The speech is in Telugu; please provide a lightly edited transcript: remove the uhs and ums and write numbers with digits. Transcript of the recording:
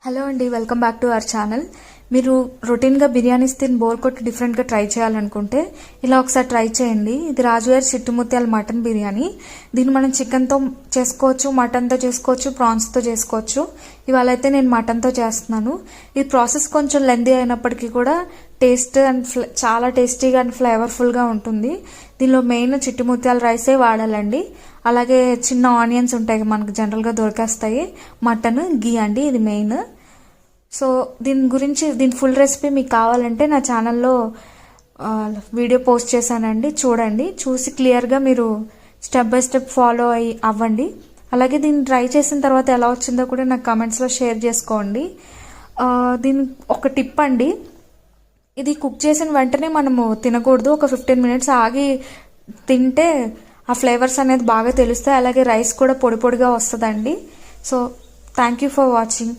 హలో అండి, welcome back to our channel. మీరు రొటీన్గా బిర్యానీస్ తిని బోర్ కొట్టి డిఫరెంట్గా ట్రై చేయాలనుకుంటే ఇలా ఒకసారి ట్రై చేయండి. ఇది రాజుగారి చిట్టుముత్యాల మటన్ బిర్యానీ. దీన్ని మనం చికెన్తో చేసుకోవచ్చు, మటన్తో చేసుకోవచ్చు, ప్రాన్స్తో చేసుకోవచ్చు. ఇవాళ అయితే నేను మటన్తో చేస్తున్నాను. ఈ ప్రాసెస్ కొంచెం లెందీ అయినప్పటికీ కూడా టేస్ట్ అండ్ చాలా టేస్టీగా అండ్ ఫ్లేవర్ఫుల్గా ఉంటుంది. దీనిలో మెయిన్ చిట్టుముత్యాల రైసే వాడాలండి. అలాగే చిన్న ఆనియన్స్ ఉంటాయి, మనకు జనరల్గా దొరికేస్తాయి. మటన్ గీ అండి, ఇది మెయిన్. సో దీని ఫుల్ రెసిపీ మీకు కావాలంటే నా ఛానల్లో వీడియో పోస్ట్ చేశానండి, చూడండి. చూసి క్లియర్గా మీరు స్టెప్ బై స్టెప్ ఫాలో అవ్వండి. అలాగే దీన్ని ట్రై చేసిన తర్వాత ఎలా వచ్చిందో కూడా నాకు కమెంట్స్లో షేర్ చేసుకోండి. దీని ఒక టిప్ అండి, ఇది కుక్ చేసిన వెంటనే మనము తినకూడదు. ఒక 15 మినిట్స్ ఆగి తింటే ఆ ఫ్లేవర్స్ అనేది బాగా తెలుస్తాయి. అలాగే రైస్ కూడా పొడి పొడిగా వస్తుందండి. So thank you for watching.